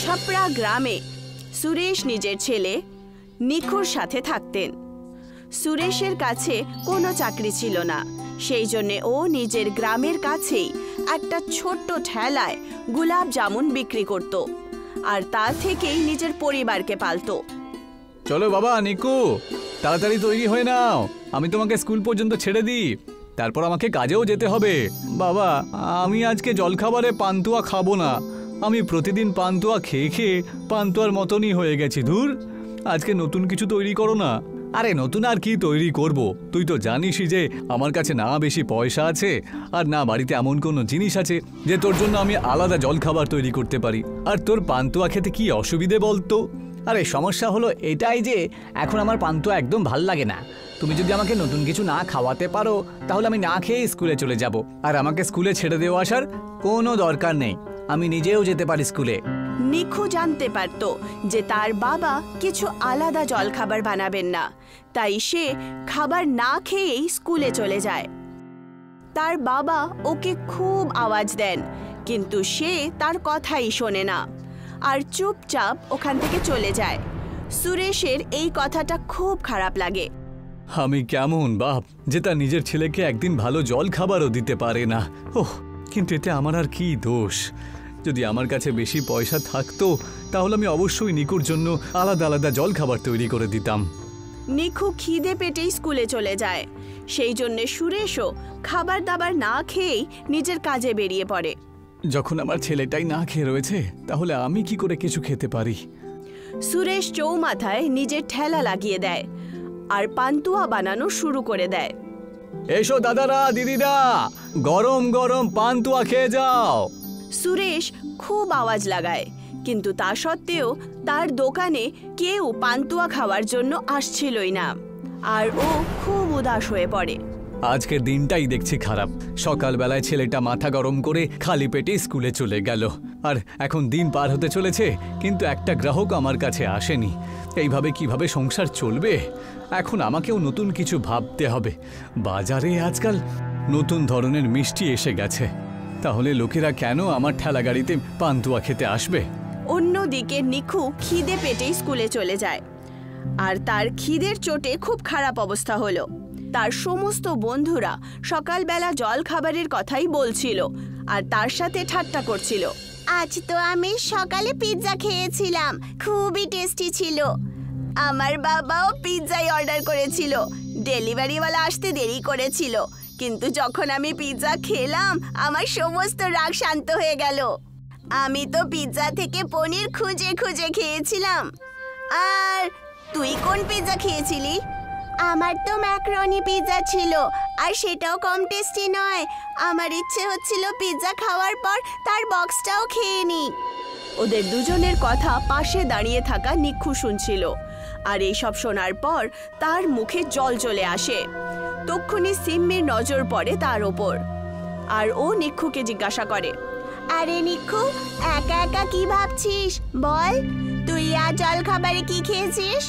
ছাপড়া গ্রামে সুরেশ নিজের ছেলে নিখুর সাথে থাকতেন। সুরেশের কাছে কোনো চাকরি ছিল না, সেই জন্যে ও নিজের গ্রামের কাছেই একটা ছোট্ট ঠেলায় গোলাপ জামুন বিক্রি করত আর তা থেকেই নিজের পরিবারকে পালতো। চলো বাবা নিকু, তাড়াতাড়ি তৈরি হয়ে নাও, আমি তোমাকে স্কুল পর্যন্ত ছেড়ে দিই, তারপর আমাকে কাজেও যেতে হবে। বাবা, আমি আজকে জলখাবারে পান্তুয়া খাবো না, আমি প্রতিদিন পান্তুয়া খেয়ে খেয়ে পান্তুয়ার মতনই হয়ে গেছি। ধুর, আজকে নতুন কিছু তৈরি করো না। আরে নতুন আর কি তৈরি করব, তুই তো জানিসই যে আমার কাছে না বেশি পয়সা আছে আর না বাড়িতে এমন কোনো জিনিস আছে যে তোর জন্য আমি আলাদা জলখাবার তৈরি করতে পারি। আর তোর পান্তুয়া খেতে কি অসুবিধে বলতো? আরে সমস্যা হলো এটাই যে এখন আমার পান্তুয়া একদম ভাল লাগে না। তুমি যদি আমাকে নতুন কিছু না খাওয়াতে পারো তাহলে আমি না খেয়ে স্কুলে চলে যাব। আর আমাকে স্কুলে ছেড়ে দেওয়া আসার কোনো দরকার নেই, আমি নিজেও যেতে পারি স্কুলে। নিখু জানতে পারত যে তার বাবা কিছু আলাদা জলখাবার বানাবেন না, তাই সে খাবার না খেয়েই স্কুলে চলে যায়। তার বাবা ওকে খুব আওয়াজ দেন, কিন্তু সে তার কথাই শোনে না আর চুপচাপ ওখান থেকে চলে যায়। সুরেশের এই কথাটা খুব খারাপ লাগে। আমি কেমন বাপ যে তার নিজের ছেলেকে একদিন ভালো জল খাবারও দিতে পারে না। ওহ, কিন্তু এতে আমার আর কি দোষ? যদি আমার কাছে বেশি পয়সা থাকতো তাহলে আমি অবশ্যই নিকুর জন্য আলাদা আলাদা জল খাবার তৈরি করে দিতাম। নিখু খিদে পেটেই স্কুলে চলে যায়, সেই জন্য সুরেশও খাবার দাবার না খেয়েই নিজের কাজে বেরিয়ে পড়ে। যখন আমার ছেলেটাই না খেয়ে রয়েছে তাহলে আমি কি করে কিছু খেতে পারি? সুরেশ চৌমাথায় নিজের ঠেলা লাগিয়ে দেয় আর পান্তুয়া বানানো শুরু করে দেয়। এসো দাদারা দিদিরা, গরম গরম পান্তুয়া খেয়ে যাও। সুরেশ খুব আওয়াজ লাগায়, কিন্তু তা সত্ত্বেও তার দোকানে কেউ পান্তুয়া খাওয়ার জন্য আসছিলই না আর ও খুব উদাস হয়ে পড়ে। আজকের দিনটাই দেখছি খারাপ। সকালবেলায় ছেলেটা মাথা গরম করে খালি পেটে স্কুলে চলে গেল, আর এখন দিন পার হতে চলেছে কিন্তু একটা গ্রাহক আমার কাছে আসেনি। এইভাবে কিভাবে সংসার চলবে? এখন আমাকেও নতুন কিছু ভাবতে হবে। বাজারে আজকাল নতুন ধরনের মিষ্টি এসে গেছে, তাহলে লোকেরা কেন আমার ঠেলা গাড়িতে পান্তুয়া খেতে আসবে? অন্যদিকে নিখু খিদে পেটেই স্কুলে চলে যায় আর তার খিদের চোটে খুব খারাপ অবস্থা হলো। তার সমস্ত বন্ধুরা সকালবেলা জল খাবারের কথাই বলছিল আর তার সাথে ঠাট্টা করছিল। আজ তো আমি সকালে পিৎজা খেয়েছিলাম, খুবই টেস্টি ছিল। আমার বাবাও পিৎজাই অর্ডার করেছিল, ডেলিভারিওয়ালা আসতে দেরি করেছিল, কিন্তু যখন আমি পিৎজা খেলাম আমার সমস্ত রাগ শান্ত হয়ে গেল। আমি তো পিৎজা থেকে পনির খুঁজে খুঁজে খেয়েছিলাম। আর তুই কোন পিৎজা খেয়েছিলি? আমার তো ম্যাকারনি পিৎজা ছিল, আর সেটাও কম টেস্টি নয়। আমার ইচ্ছে হচ্ছিল পিৎজা খাওয়ার পর তার বক্সটাও খেয়ে নি। ওদের দুজনের কথা পাশে দাঁড়িয়ে থাকা নিখু শুনছিল, আর এইসব শোনার পর তার মুখে জল চলে আসে। তক্ষুনি সিম্মির নজর পড়ে তার ওপর, আর ও নিখুকে জিজ্ঞাসা করে, আরে নিখু, একা একা কি ভাবছিস? বল, তুই আজ জল খাবারে কি খেয়েছিস?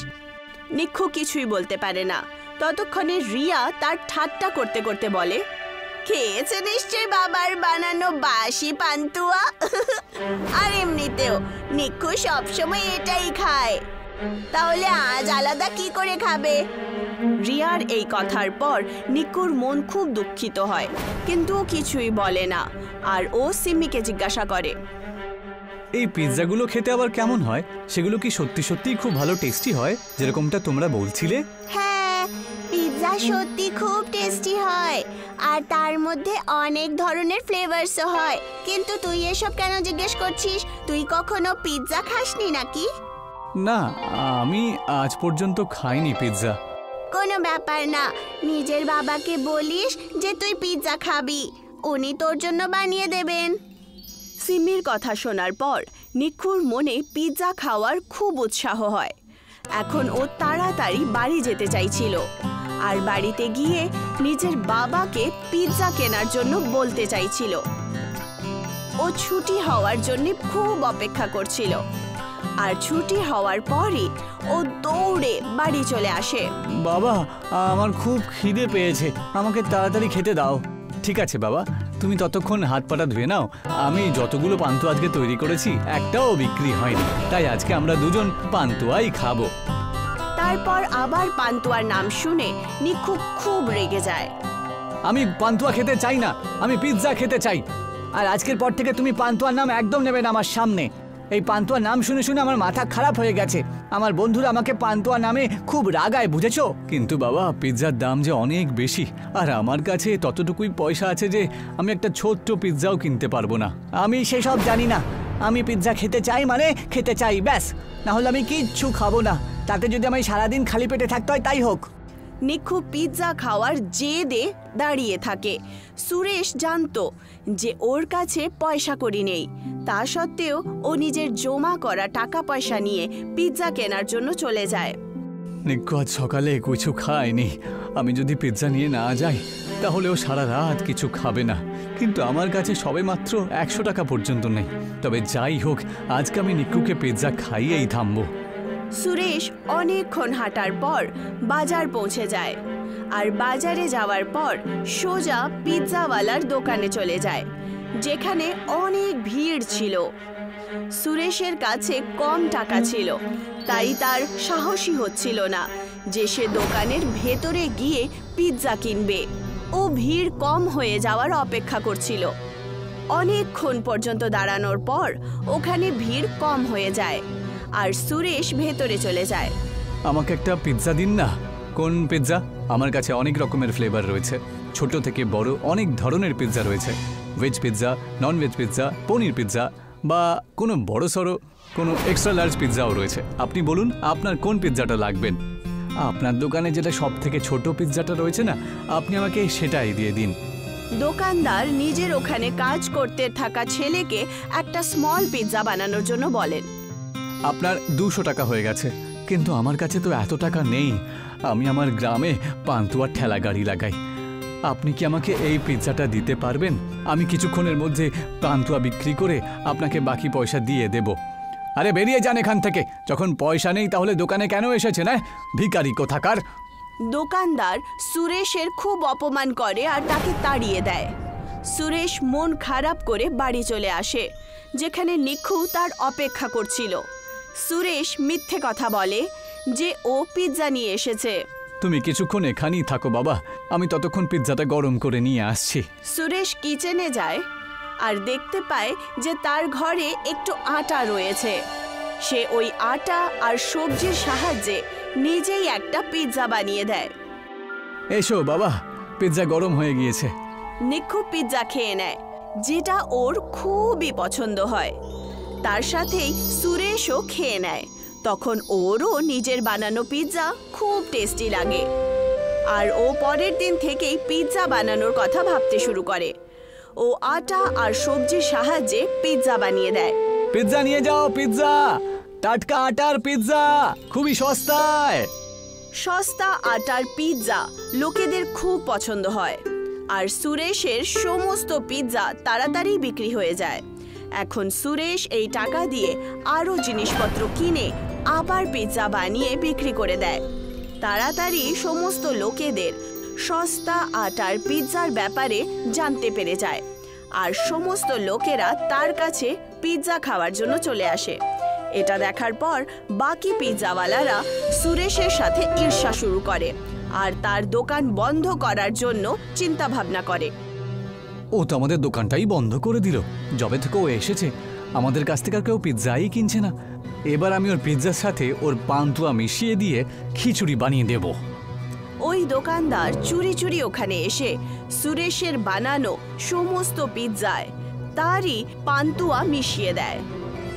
নিখু কিছুই বলতে পারে না। ততক্ষণে রিয়া তার ঠাট্টা করতে করতে বলে, খেয়েছে নিশ্চয় বাবার বানানো বাসি পান্তুয়া। আর এমনিতেও নিখু সবসময় এটাই খায়, তাহলে আজ আলাদা কি করে খাবে? রিয়ার এই কথার পর নিকুর মন খুব দুঃখিত হয়, কিন্তু ও কিছুই বলে না। আর ও সিম্মিকে জিজ্ঞাসা করে, এই পিৎজাগুলো খেতে আবার কেমন হয়? সেগুলো কি সত্যি সত্যিই খুব ভালো টেস্টি হয় যেরকমটা তোমরা বলছিলে? হ্যাঁ, পিৎজা সত্যি খুব টেস্টি হয়, আর তার মধ্যে অনেক ধরনের ফ্লেভারসও হয়। কিন্তু তুই এসব কেন জিজ্ঞেস করছিস? তুই কখনো পিৎজা খাসনি নাকি? না, আমি আজ পর্যন্ত খাইনি পিৎজা। কোনো ব্যাপার না, নিজের বাবাকে বলিস যে তুই পিৎজা খাবি, উনি তোর জন্য বানিয়ে দেবেন। সিম্মির কথা শোনার পর নিখুর মনে পিৎজা খাওয়ার খুব উৎসাহ হয়। এখন ও তাড়াতাড়ি বাড়ি যেতে চাইছিল, আর বাড়িতে গিয়ে নিজের বাবাকে পিৎজা কেনার জন্য বলতে চাইছিল। ও ছুটি হওয়ার জন্য খুব অপেক্ষা করছিল, আর ছুটি হওয়ার পরই ও দৌড়ে বাড়ি চলে আসে। বাবা, আমার খুব খিদে পেয়েছে, আমাকে তাড়াতাড়ি খেতে দাও। ঠিক আছে বাবা, তুমি ততক্ষণ হাত পাটা ধুয়ে নাও। আমি যতগুলো পান্তুয়া আজকে তৈরি করেছি একটাও বিক্রি হয়নি, তাই আজকে আমরা দুজন পান্তুয়াই খাবো। তারপর আবার পান্তুয়ার নাম শুনে নিক্ষু খুব রেগে যায়। আমি পান্তুয়া খেতে চাই না, আমি পিৎজা খেতে চাই। আর আজকের পর থেকে তুমি পান্তুয়ার নাম একদম নেবে না আমার সামনে। এই পান্তুয়ার নাম শুনে শুনে আমার মাথা খারাপ হয়ে গেছে। আমার বন্ধুরা আমাকে পান্তুয়া নামে খুব রাগায়, বুঝেছো? কিন্তু বাবা, পিৎজার দাম যে অনেক বেশি, আর আমার কাছে ততটুকুই পয়সা আছে যে আমি একটা ছোট্ট পিৎজাও কিনতে পারবো না। আমি সেসব জানি না। আমি পিৎজা খেতে চাই মানে খেতে চাই, ব্যাস। না হলে আমি কিচ্ছু খাবো না। তাতে যদি আমি সারাদিন খালি পেটে থাকতে হয় তাই হোক। নিক্ষু পিৎজা খাওয়ার জেদে দাঁড়িয়ে থাকে। সুরেশ জানতো যে ওর কাছে পয়সা কড়ি নেই, তা সত্ত্বেও ও নিজের জমা করা টাকা পয়সা নিয়ে পিৎজা কেনার জন্য চলে যায়। নিক্ষু আজ সকালে কিছু খায়নি। আমি যদি পিৎজা নিয়ে না যাই তাহলে ও সারা রাত কিছু খাবে না। কিন্তু আমার কাছে সবে মাত্র 100 টাকা পর্যন্ত নেই। তবে যাই হোক, আজকে আমি নিক্ষুকে পিৎজা খাইয়েই থামবো। সুরেশ অনেকক্ষণ হাঁটার পর বাজার পৌঁছে যায়, আর বাজারে যাওয়ার পর সোজা পিৎজাওয়ালার দোকানে চলে যায়, যেখানে অনেক ভিড় ছিল। সুরেশের কাছে কম টাকা ছিল, তাই তার সাহসী হচ্ছিল না যে সে দোকানের ভেতরে গিয়ে পিৎজা কিনবে। ও ভিড় কম হয়ে যাওয়ার অপেক্ষা করছিল। অনেকক্ষণ পর্যন্ত দাঁড়ানোর পর ওখানে ভিড় কম হয়ে যায়, আর সুরেশ ভেতরে চলে যায়। আমাকে একটা পিৎজা দিন না। কোন পিৎজা? আমার কাছে অনেক রকমের ফ্লেভার রয়েছে, ছোট থেকে বড় অনেক ধরনের পিৎজা রয়েছে। Veg pizza, non veg pizza, paneer pizza, বা কোনো বড় সড়ো কোনো এক্সট্রা লার্জ পিৎজাও রয়েছে। আপনি বলুন আপনার কোন পিৎজাটা লাগবেন। আপনার দোকানে যেটা সব থেকে ছোট পিৎজাটা রয়েছে না, আপনি আমাকে সেটাই দিয়ে দিন। দোকানদার নিজের ওখানে কাজ করতে থাকা ছেলেকে একটা স্মল পিৎজা বানানোর জন্য বলেন। আপনার 200 টাকা হয়ে গেছে, কিন্তু আমার কাছে তো এত টাকা নেই। আমি আমার গ্রামে পান্তুয়ার ঠেলা গাড়ি লাগাই। আপনি কি আমাকে এই পিৎজাটা দিতে পারবেন? আমি কিছুক্ষণের মধ্যে পান্তুয়া বিক্রি করে আপনাকে বাকি পয়সা দিয়ে দেব। আরে বেরিয়ে যান এখান থেকে। যখন পয়সা নেই তাহলে দোকানে কেন এসেছেন? ভিখারি কোথাকার। দোকানদার সুরেশের খুব অপমান করে আর তাকে তাড়িয়ে দেয়। সুরেশ মন খারাপ করে বাড়ি চলে আসে, যেখানে নিক্ষু তার অপেক্ষা করছিল। সুরেশ মিথ্যে কথা বলে যে ও পিৎজা নিয়ে এসেছে। তুমি কিছুক্ষণ এখানেই থাকো বাবা, আমি ততক্ষণ পিৎজাটা গরম করে নিয়ে আসছি। সুরেশ কিচেনে যায় আর দেখতে পায় যে তার ঘরে একটু আটা রয়েছে। সে ওই আটা আর সবজির সাহায্যে নিজেই একটা পিৎজা বানিয়ে দেয়। এসো বাবা, পিৎজা গরম হয়ে গিয়েছে। নিক্ষু পিৎজা খেয়ে নেয়, যেটা ওর খুবই পছন্দ হয়। তার সাথেই সুরেশও খেয়ে নেয়। তখন ওরও নিজের বানানো পিৎজা খুব টেস্টি লাগে, আর ও পরের দিন থেকেই পিৎজা বানানোর কথা ভাবতে শুরু করে। ও আটা আর সবজির সাহায্যে পিৎজা বানিয়ে দেয়। পিৎজা নিয়ে যাও, পিৎজা, টাটকা আটার পিৎজা, খুবই সস্তায়। সস্তা আটার পিৎজা লোকেদের খুব পছন্দ হয়, আর সুরেশের সমস্ত পিৎজা তাড়াতাড়ি বিক্রি হয়ে যায়। এখন সুরেশ এই টাকা দিয়ে আরও জিনিসপত্র কিনে আবার পিৎজা বানিয়ে বিক্রি করে দেয়। তাড়াতাড়ি সমস্ত লোকেদের সস্তা আটার পিৎজার ব্যাপারে জানতে পেরে যায়, আর সমস্ত লোকেরা তার কাছে পিৎজা খাওয়ার জন্য চলে আসে। এটা দেখার পর বাকি পিৎজাওয়ালারা সুরেশের সাথে ঈর্ষা শুরু করে আর তার দোকান বন্ধ করার জন্য চিন্তা ভাবনা করে। ও তো আমাদের দোকানটাই বন্ধ করে দিল। যবে থেকে ও এসেছে আমাদের কাছ থেকে আর কেউ পিৎজাই কিনছে না। এবার আমি ওর পিৎজার সাথে ওর পান্তুয়া মিশিয়ে দিয়ে খিচুড়ি বানিয়ে দেব। ওই দোকানদার চুরি চুরি ওখানে এসে সুরেশের বানানো সমস্ত পিৎজায় তারই পান্তুয়া মিশিয়ে দেয়,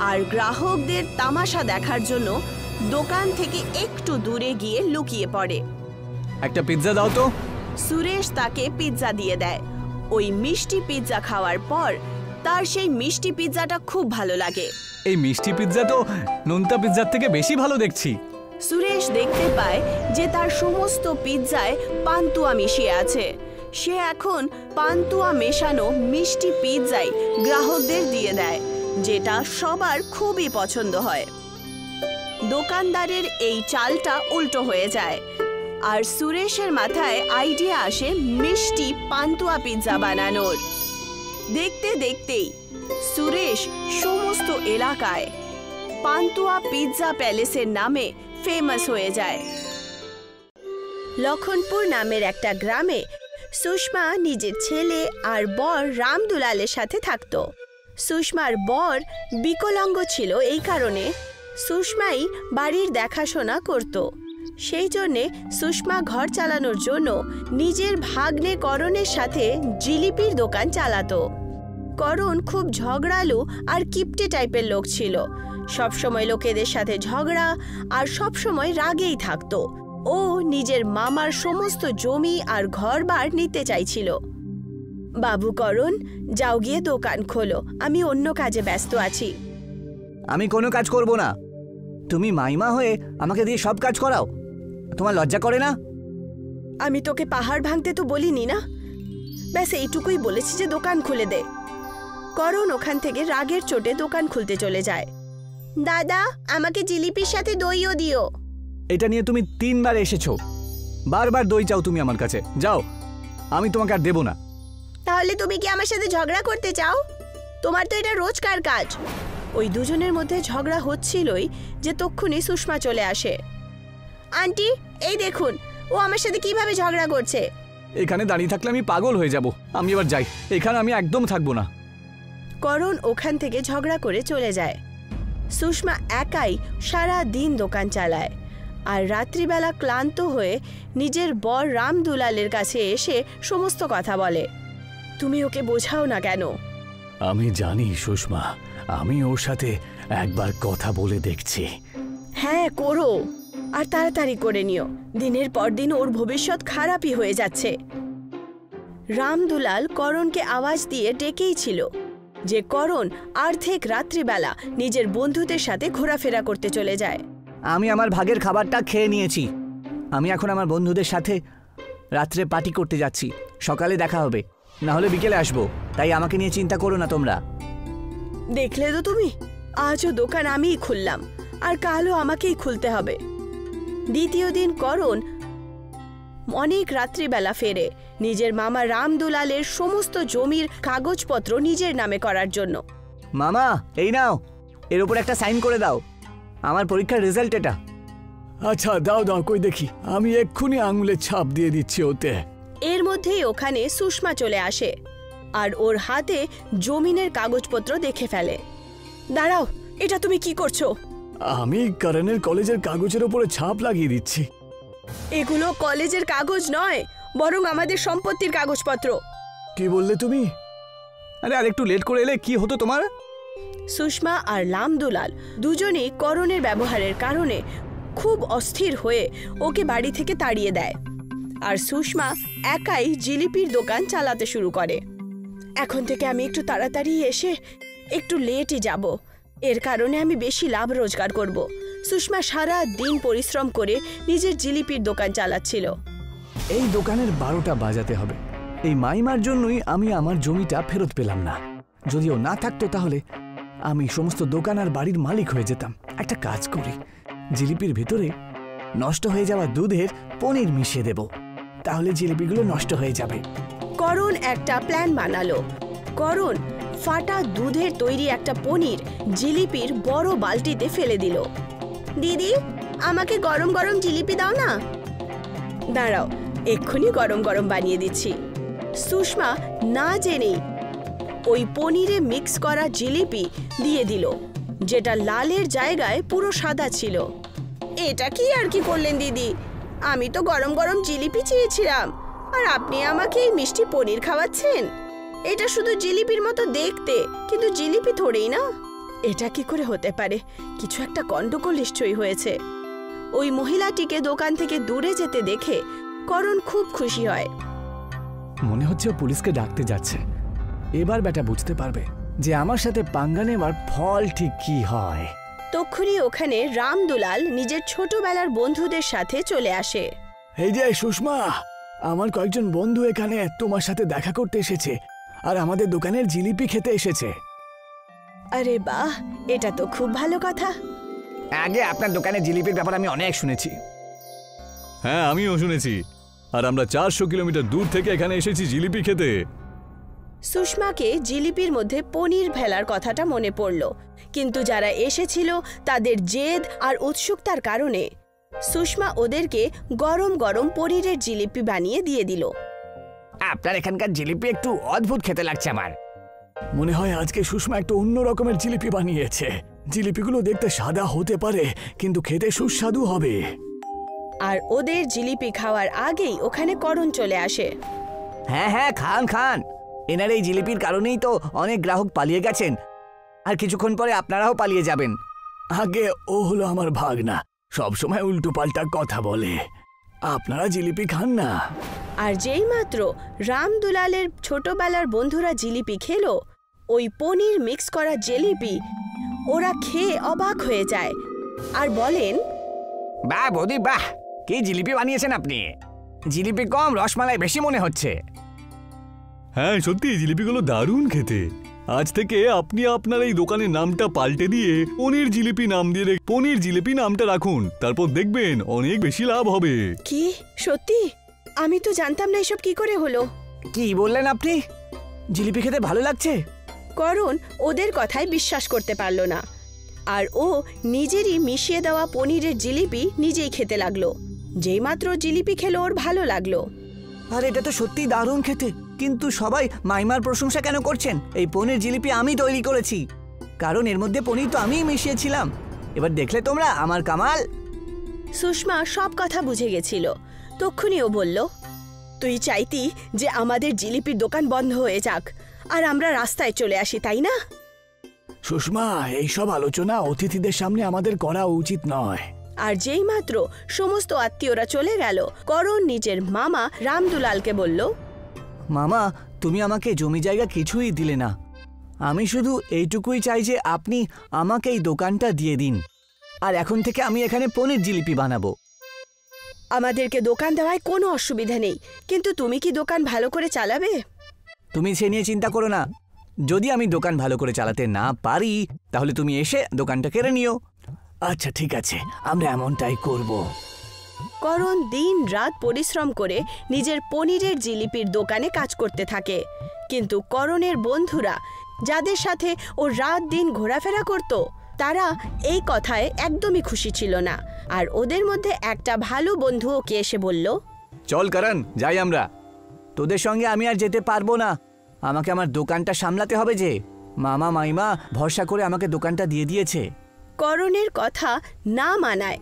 আর গ্রাহকদের তামাশা দেখার জন্য দোকান থেকে একটু দূরে গিয়ে লুকিয়ে পড়ে। একটা পিৎজা দাও তো। সুরেশ তাকে পিৎজা দিয়ে দেয়। ওই মিষ্টি পিৎজা খাওয়ার পর তার সেই মিষ্টি পিৎজাটা খুব ভালো লাগে। এই মিষ্টি পিৎজা তো নোনতা পিৎজার থেকে বেশি ভালো দেখছি। সুরেশ দেখতে পায় যে তার সমস্ত পিৎজায় পান্তুয়া মিশিয়ে আছে। সে এখন পান্তুয়া মেশানো মিষ্টি পিৎজাই গ্রাহকদের দিয়ে দেয়, যেটা সবার খুবই পছন্দ হয়। দোকানদারের এই চালটা উল্টো হয়ে যায়, আর সুরেশের মাথায় আইডিয়া আসে মিষ্টি পান্তুয়া পিৎজা বানানোর। দেখতে দেখতেই সুরেশ সমস্ত এলাকায় পান্তুয়া পিৎজা প্যালেসের নামে ফেমাস হয়ে যায়। লক্ষণপুর নামের একটা গ্রামে সুষমা নিজের ছেলে আর বর রামদুলালের সাথে থাকত। সুষমার বর বিকলাঙ্গ ছিল, এই কারণে সুষমাই বাড়ির দেখাশোনা করত। সেই জন্যে সুষমা ঘর চালানোর জন্য নিজের ভাগ্নে করণের সাথে জিলিপির দোকান চালাতো। করণ খুব ঝগড়ালু আর কিপটে টাইপের লোক ছিল। সবসময় লোকেদের সাথে ঝগড়া আর সবসময় রাগেই থাকতো। ও নিজের মামার সমস্ত জমি আর ঘরবার নিতে চাইছিল। বাবু করণ, যাও গিয়ে দোকান খোলো, আমি অন্য কাজে ব্যস্ত আছি। আমি কোনো কাজ করব না। তুমি মাইমা হয়ে আমাকে দিয়ে সব কাজ করাও, তোমার লজ্জা করে না? আমি তোকে পাহাড় ভাঙতে তো বলিনি না, ব্যাস এইটুকুই বলেছি যে দোকান খুলে দে। করণ ওখান থেকে রাগের চোটে দোকান খুলতে চলে যায়। দাদা, আমাকে জিলিপির সাথে দইও দিও। এটা নিয়ে তুমি 3 বার এসেছো, বারবার দই চাও তুমি আমার কাছে। যাও, আমি তোমাকে আর দেবো না। তাহলে তুমি কি আমার সাথে ঝগড়া করতে চাও? তোমার তো এটা রোজকার কাজ। ওই দুজনের মধ্যে ঝগড়া হচ্ছিলই যে তক্ষুনি সুষমা চলে আসে। আন্টি, এই দেখুন ও আমার সাথে কিভাবে ঝগড়া করছে। এখানে দাঁড়িয়ে থাকলে আমি পাগল হয়ে যাব। আমি এবার যাই, এখানে আমি একদম থাকবো না। করণ ওখান থেকে ঝগড়া করে চলে যায়। সুষমা একাই সারা দিন দোকান চালায় আর রাত্রিবেলা ক্লান্ত হয়ে নিজের বর রামদুলালের কাছে এসে সমস্ত কথা বলে। তুমি ওকে বোঝাও না কেন? আমি জানি সুষমা, আমি ওর সাথে একবার কথা বলে দেখছি। হ্যাঁ করো, আর তাড়াতাড়ি করে নিও, দিনের পর দিন ওর ভবিষ্যৎ খারাপই হয়ে যাচ্ছে। রামদুলাল করণকে আওয়াজ দিয়ে ডেকেই ছিল যে করণ অর্ধেক রাত্রিবেলা নিজের বন্ধুদের সাথে ঘোরাফেরা করতে চলে যায়। আমি আমার ভাগের খাবারটা খেয়ে নিয়েছি। আমি এখন আমার বন্ধুদের সাথে রাত্রে পার্টি করতে যাচ্ছি। সকালে দেখা হবে, না হলে বিকেলে আসবো। তাই আমাকে নিয়ে চিন্তা করো না তোমরা। দেখলে তো তুমি, আজও দোকান আমিই খুললাম আর কালও আমাকেই খুলতে হবে। দ্বিতীয় দিন করণ অনেক রাত্রিবেলা ফেরে নিজের মামা রামদুলালের সমস্ত জমির কাগজপত্র নিজের নামে করার জন্য। মামা, এই নাও, এর উপর একটা সাইন করে দাও। আমার পরীক্ষার রেজাল্ট এটা। আচ্ছা, দাও দাও, কই দেখি। আমি এক্ষুনি আঙুলের ছাপ দিয়ে দিচ্ছি ওতে। এর মধ্যেই ওখানে সুষমা চলে আসে আর ওর হাতে জমিনের কাগজপত্র দেখে ফেলে। দাঁড়াও, এটা তুমি কি করছো? আমি করণের কলেজের কাগজের উপরে ছাপ লাগিয়ে দিচ্ছি। এগুলো কলেজের কাগজ নয়, বরং আমাদের সম্পত্তির কাগজপত্র। কি বললে তুমি? আরে আর একটু লেট করে এলে কি হতো তোমার? সুষমা আর রামদুলাল দুজনেই করণের ব্যবহারের কারণে খুব অস্থির হয়ে ওকে বাড়ি থেকে তাড়িয়ে দেয় আর সুষমা একাই জিলিপির দোকান চালাতে শুরু করে। এখন থেকে আমি একটু তাড়াতাড়ি এসে একটু লেটই যাব, এর কারণে আমি বেশি লাভ রোজগার করব। সুষমা সারা দিন পরিশ্রম করে নিজের জিলিপির দোকান চালাচ্ছিল। এই দোকানের 12টা বাজাতে হবে। এই মাইমার জন্যই আমি আমার জমিটা ফেরত পেলাম না। যদিও না থাকতো তাহলে আমি সমস্ত দোকান আর বাড়ির মালিক হয়ে যেতাম। একটা কাজ করি, জিলিপির ভিতরে নষ্ট হয়ে যাওয়া দুধের পনির মিশিয়ে দেব, তাহলে জিলিপিগুলো নষ্ট হয়ে যাবে। করণ একটা প্ল্যান বানালো। করণ ফাটা দুধের তৈরি একটা পনির জিলিপির বড় বালতিতে ফেলে দিল। দিদি, আমাকে গরম গরম জিলিপি দাও না। দাঁড়াও, এক্ষুনি গরম গরম বানিয়ে দিচ্ছি। সুষমা না জেনেই ওই পনিরে মিক্স করা জিলিপি দিয়ে দিল, যেটা লালের জায়গায় পুরো সাদা ছিল। এটা কি আর কি করলেন দিদি? আমি তো গরম গরম জিলিপি চেয়েছিলাম আর আপনি আমাকে এই মিষ্টি পনির খাওয়াচ্ছেন। এটা শুধু জিলিপির মতো দেখতে, কিন্তু জিলিপি থোড়েই না। এটা কি করে হতে পারে? কিছু একটা গন্ডগোল নিশ্চয়ই হয়েছে। ওই মহিলাটিকে দোকান থেকে দূরে যেতে দেখে করণ খুব খুশি হয়। মনে হচ্ছে ও পুলিশকে ডাকতে যাচ্ছে। এবার বেটা বুঝতে পারবে যে আমার সাথে পাঙ্গা নেওয়ার ফল ঠিক কি হয়। তক্ষুনি ওখানে রামদুলাল নিজের ছোটবেলার বন্ধুদের সাথে চলে আসে। এই যে সুষমা, আমার কয়েকজন বন্ধু এখানে তোমার সাথে দেখা করতে এসেছে আর আমাদের দোকানের জিলিপি খেতে এসেছে। আরে বাহ, এটা তো খুব ভালো কথা। আগে আপনার দোকানে জিলিপির ব্যাপারে আমি অনেক শুনেছি। হ্যাঁ, আমিও শুনেছি। আর আমরা 400 কিলোমিটার দূর থেকে এখানে এসেছি জিলিপি খেতে। সুষমাকে জিলিপির মধ্যে পনির ফেলার কথাটা মনে পড়ল, কিন্তু যারা এসেছিল তাদের জেদ আর উৎসুকতার কারণে সুষমা ওদেরকে গরম গরম পনিরের জিলিপি বানিয়ে দিয়ে দিল। আপনার এখানকার জিলিপি একটু অদ্ভুত খেতে লাগছে আমার। মনে হয় আজকে সুষমা একটু অন্য রকমের জিলিপি বানিয়েছে। জিলিপিগুলো দেখতে সাদা হতে পারে, কিন্তু খেতে সুস্বাদু হবে। আর ওদের জিলিপি খাওয়ার আগেই ওখানে করণ চলে আসে। হ্যাঁ হ্যাঁ, খান খান। এনার এই জিলিপির কারণেই তো অনেক গ্রাহক পালিয়ে গেছেন, আর কিছুক্ষণ পরে আপনারাও পালিয়ে যাবেন। আগে ও হলো আমার ভাগনা, সবসময় উল্টো পাল্টা কথা বলে। আপনারা জিলিপি খান না। আর যেই মাত্র রামদুলালের ছোটবেলার বন্ধুরা জিলিপি খেলো, ওই পনির মিক্স করা জিলিপি ওরা খেয়ে অবাক হয়ে যায় আর বলেন, বাহ বৌদি বাহ, কি জিলিপি বানিয়েছেন আপনি। জিলিপি কম, রসমালাই বেশি মনে হচ্ছে। হ্যাঁ সত্যি, জিলিপিগুলো দারুণ খেতে। আজ থেকে আপনি আপনার এই দোকানের নামটা পাল্টে দিয়ে পনির জিলিপি নাম দিয়ে পনির জিলিপি নামটা রাখুন, তারপর দেখবেন অনেক বেশি লাভ হবে। কি সত্যি? আমি তো জানতাম না এসব কি করে হলো। কি বললেন আপনি? জিলিপি খেতে ভালো লাগছে? করণ ওদের কথায় বিশ্বাস করতে পারল না, আর ও নিজেরই মিশিয়ে দেওয়া পনিরের জিলিপি নিজেই খেতে লাগলো। যেই মাত্র জিলিপি খেলো ওর ভালো লাগলো। আর এটা তো সত্যি দারুণ খেতে, কিন্তু সবাই মাইমার প্রশংসা কেন করছেন? এই পনির জিলিপি আমি তৈরি করেছি, কারণ এর মধ্যে পনির তো আমিই মিশিয়েছিলাম। এবার দেখলে তোমরা আমার কামাল। সুষমা সব কথা বুঝে গেছিল। তক্ষুনি ও বলল, তুই চাইতি যে আমাদের জিলিপির দোকান বন্ধ হয়ে যাক আর আমরা রাস্তায় চলে আসি, তাই না? সুষমা, এইসব আলোচনা অতিথিদের সামনে আমাদের করা উচিত নয়। আর যেই মাত্র সমস্ত আত্মীয়রা চলে গেল, করণ নিজের মামা রামদুলালকে বলল, মামা, তুমি আমাকে জমি জায়গা কিছুই দিলে না। আমি শুধু এইটুকুই চাই যে আপনি আমাকে এই দোকানটা দিয়ে দিন, আর এখন থেকে আমি এখানে পনির জিলিপি বানাবো। আমাদেরকে দোকান দেওয়ায় কোনো অসুবিধা নেই, কিন্তু তুমি কি দোকান ভালো করে চালাবে? তুমি সে নিয়ে চিন্তা করো না। যদি আমি দোকান ভালো করে চালাতে না পারি, তাহলে তুমি এসে দোকানটা কেড়ে নিও। আচ্ছা ঠিক আছে, আমরা এমনটাই করব। করণ দিন রাত পরিশ্রম করে নিজের পনিরের জিলিপির দোকানে কাজ করতে থাকে, কিন্তু করণের বন্ধুরা, যাদের সাথে ও রাত দিন ঘোরাফেরা করত, তারা এই কথায় একদমই খুশি ছিল না। আর ওদের মধ্যে একটা ভালো বন্ধু ওকে এসে বলল, চল করণ, যাই আমরা। তোদের সঙ্গে আমি আর যেতে পারবো না, আমাকে আমার দোকানটা সামলাতে হবে যে। মামা মাইমা ভরসা করে আমাকে দোকানটা দিয়ে দিয়েছে। করণের কথা না মানায়